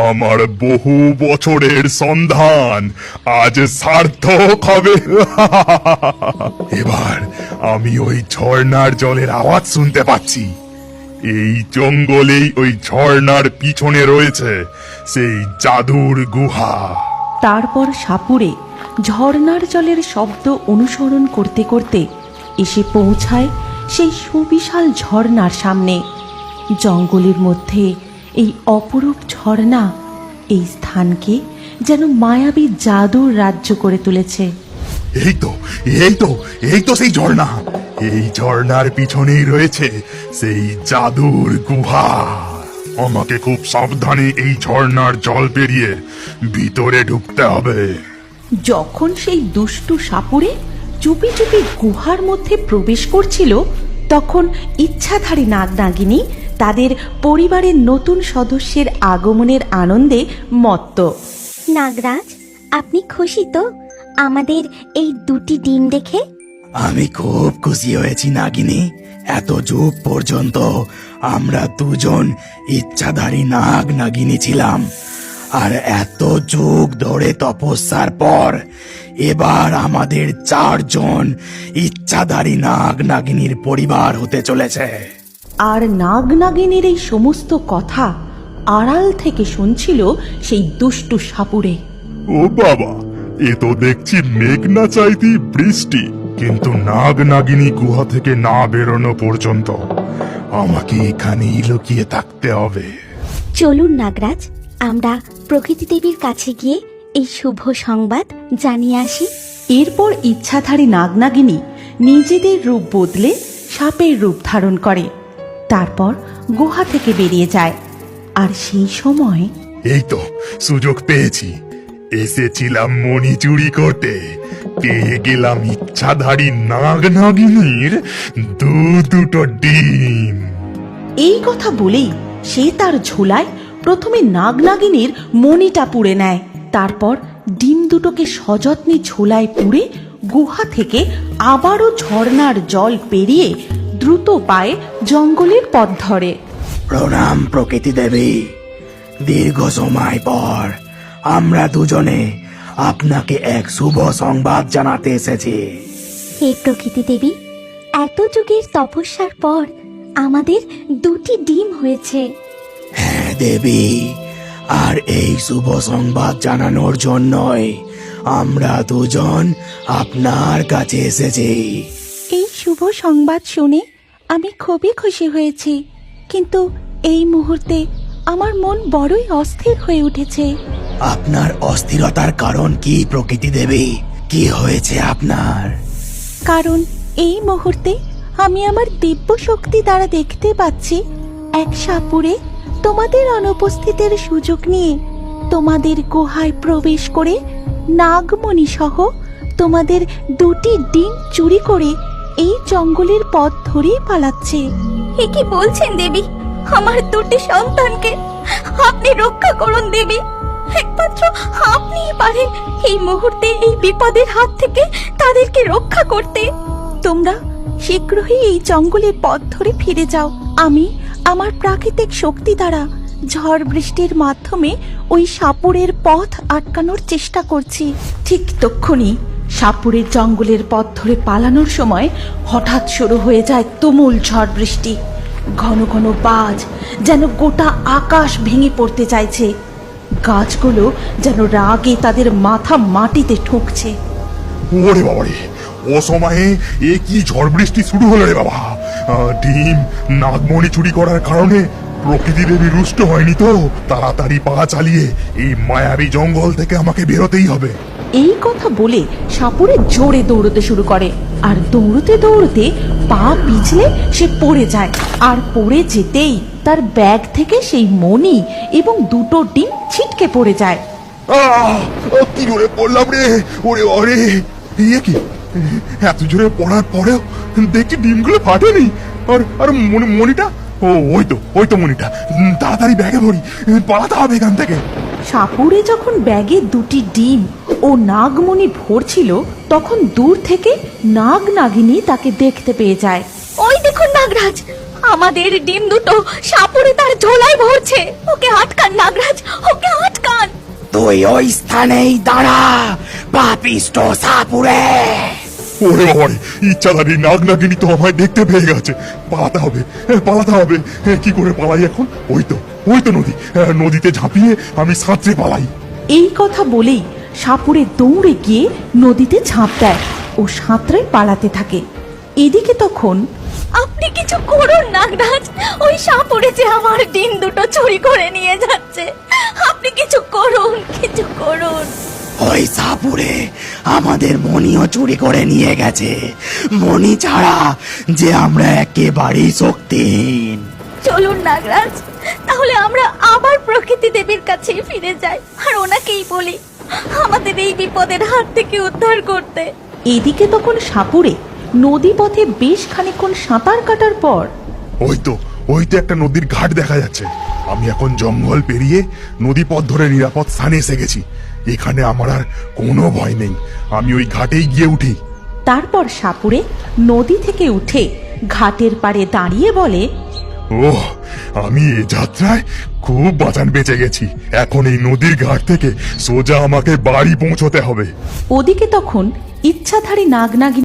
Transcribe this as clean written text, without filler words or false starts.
আমার বহু বছরের সন্ধান আজ সার্থক হবে। এবার আমি ওই ঝর্ণার জলের আওয়াজ শুনতে পাচ্ছি। এই জঙ্গলেই ওই ঝর্ণার পিছনে রয়েছে সেই জাদুর গুহা। তারপর সাপুড়ে ঝর্ণার জলের শব্দ অনুসরণ করতে করতে এসে পৌঁছায় সেই সুবিশাল ঝর্ণার সামনে। জঙ্গলের মধ্যে এই অপরূপ ঝর্ণা এই স্থানকে যেন মায়াবী জাদুর রাজ্য করে তুলেছে। এই তো এই তো এই তো সেই ঝর্ণা। এই ঝর্ণার পিছনেই রয়েছে সেই জাদুর গুহা। আমাকে খুব সাবধানে এই ঝর্ণার জল পেরিয়ে ভিতরে ঢুকতে হবে। যখন সেই দুষ্টু সাপুড়ে চুপি চুপি গুহার মধ্যে প্রবেশ করছিল, তখন ইচ্ছাধারী নাগনাগিনী তাদের পরিবারের নতুন সদস্যের আগমনের আনন্দে মত্ত। নাগরাজ, আপনি খুশি তো আমাদের এই দুটি ডিম দেখে? আমি খুব খুশি হয়েছি নাগিনী। এত যুগ পর্যন্ত আমরা দুজন ইচ্ছাধারী নাগ নাগিনী ছিলাম, আর এত যুগ ধরে তপস্যার পর এবার আমাদের 4 জন ইচ্ছাধারী নাগ নাগিনীর পরিবার হতে চলেছে। আর নাগনাগিনীর এই সমস্ত কথা আড়াল থেকে শুনছিল সেই দুষ্টু সাপুড়ে। ও বাবা, এ তো দেখছি মেঘনা চাইতি বৃষ্টি। কিন্তু নাগ নাগিনী গুহা থেকে না বেরোনো পর্যন্ত আমাকে এখানেই লুকিয়ে থাকতে হবে। চলুন নাগরাজ, আমরা প্রকৃতি দেবীর কাছে গিয়ে এই শুভ সংবাদ জানিয়ে আসি। এরপর ইচ্ছাধারী নাগনাগিনী নিজেদের রূপ বদলে সাপের রূপ ধারণ করে। তারপর গুহা থেকে বেরিয়ে যায়। আর সেই সময় এই তো সুযোগ পেয়েছি। এসেছিলাম মণি চুরি করতে, পেয়ে গেলাম ইচ্ছাধারী নাগ নাগিনীর দুটো ডিম। এই কথা বলেই সে তার ঝোলায় প্রথমে নাগনাগিনীর মণিটা পুড়ে নেয়। তারপর ডিম দুটোকে সযত্নে ঝোলায় পুড়ে গুহা থেকে আবারও ঝর্ণার জল পেরিয়ে দ্রুত পায়ে জঙ্গলের পথ ধরে। প্রণাম প্রকৃতি দেবী। দীর্ঘ সময় পর আমরা দুজনে আপনাকে এক শুভ সংবাদ জানাতে এসেছি। হে প্রকৃতি দেবী, এত যুগের তপস্যার পর আমাদের দুটি ডিম হয়েছে। হ্যাঁ দেবী, আর এই শুভ সংবাদ জানানোর জন্যই আমরা দুজন আপনার কাছে এসেছি। এই শুভ সংবাদ শুনে আমি খুবই খুশি হয়েছি, কিন্তু এই মুহূর্তে আমার মন বড়ই অস্থির হয়ে উঠেছে। আপনার অস্থিরতার কারণ কি প্রকৃতি দেবী? কি হয়েছে আপনার? কারণ এই মুহূর্তে আমি আমার দিব্য শক্তি দ্বারা দেখতে পাচ্ছি এক সাপুড়ে তোমাদের অনুপস্থিতির সুযোগ নিয়ে তোমাদের গুহায় প্রবেশ করে নাগমণি সহ তোমাদের দুটি ডিম চুরি করে এই জঙ্গলের পথ ধরেই পালাচ্ছে। এ কি বলছেন দেবী? আমার দুটি সন্তানকে আপনি রক্ষা করুন দেবী। একমাত্র আপনিই পারেন এই মুহূর্তে এই বিপদের হাত থেকে তাদেরকে রক্ষা করতে। তোমরা শীঘ্রই এই জঙ্গলের পথ ধরে ফিরে যাও। আমি আমার প্রাকৃতিক শক্তি দ্বারা ঝড় বৃষ্টির মাধ্যমে ওই সাপুড়ের পথ আটকানোর চেষ্টা করছি। ঠিক তক্ষুনি সাপুড়ের জঙ্গলের পথ ধরে পালানোর সময় হঠাৎ শুরু হয়ে যায় তুমুল ঝড় বৃষ্টি। ঘন ঘন বাজ যেন গোটা আকাশ ভেঙে পড়তে চাইছে। গাছগুলো যেন রাগে তাদের মাথা মাটিতে ঠুকছে। ওরে বাবারে, ও সময়ে এ কি ঝড় বৃষ্টি শুরু হলো রে বাবা! ডিম নাগমণি চুরি করার কারণে প্রকৃতি দেবী রুষ্ট হয়নি তো? তাড়াতাড়ি পা চালিয়ে এই মায়াবী জঙ্গল থেকে আমাকে বেরোতেই হবে। এই কথা বলে সাপুড়ে জোরে দৌড়তে শুরু করে, আর দৌড়তে দৌড়তে পা পিছলে সে পড়ে যায়। আর পড়ে যেতেই তার ব্যাগ থেকে সেই মণি এবং দুটো ডিম ছিটকে পড়ে যায়। কি জোরে পড়লাম রে! ওরে ওরে, ইয়ে কি! এত জোরে পড়ার পরেও দেখছি ডিমগুলো ফাটেনি। আর মণিটা, ওই তো মণিটা। তাড়াতাড়ি ব্যাগে ভরি, পালাতে হবে এখান থেকে। সাপুড়ে যখন ব্যাগে দুটি ডিম ও নাগমণি ভরছিল, তখন দূর থেকে নাগ নাগিনী তাকে দেখতে পেয়ে যায়। ওই দেখুন নাগরাজ, আমাদের ডিম দুটো সাপুড়ে তার ঝোলায় ভরছে। ওকে আটকান নাগরাজ, ওকে তুই ওই স্থানেই দাঁড়া, পাপিষ্ট সাপুরে। ওরে বাবারে, ইচ্ছাধারী নাগ নাগিনী তো আমায় দেখতে পেয়ে গেছে। পালাতে হবে, পালাতে হবে। কি করে পালাই এখন? ওই তো নদী। নদীতে ঝাঁপিয়ে আমি সাঁতরে পালাই। এই কথা বলেই সাপুরে দৌড়ে গিয়ে নদীতে ঝাঁপ দেয় ও সাঁতরে পালাতে থাকে। এদিকে তখন আপনি কিছু করুন নাগরাজ, ওই সাপুরে যে আমার ডিম দুটো চুরি করে নিয়ে যাচ্ছে। আপনি কিছু করুন, কিছু করুন। ওই সাপুরে আমাদের মণিও চুরি করে নিয়ে গেছে। মণি ছাড়া যে আমরা একেবারেই শক্তিহীন। চলুন নাগরাজ, তাহলে আমরা আবার প্রকৃতি দেবীর কাছে ফিরে যাই আর ওনাকেই বলি আমাদের এই বিপদের হাত থেকে উদ্ধার করতে। এদিকে তখন সাপুরে নদী পথে বেশ খানিকক্ষণ সাঁতার কাটার পর ওই তো একটা নদীর ঘাট দেখা যাচ্ছে। আমি এখন জঙ্গল পেরিয়ে নদী পথ ধরে নিরাপদ স্থানে এসে গেছি। এখানে আমার আর কোনো ভয় নেই। আমি ওই ঘাটেই গিয়ে উঠি। তারপর সাপুরে নদী থেকে উঠে ঘাটের পাড়ে দাঁড়িয়ে বলে, ওহ, আমি এ যাত্রায় খুব বাঁচান বেঁচে গেছি। এখন এই নদীর ঘাট থেকে সোজা আমাকে বাড়ি পৌঁছতে হবে। ওদিকে তখন ইচ্ছাধারী নাগ নাগিনী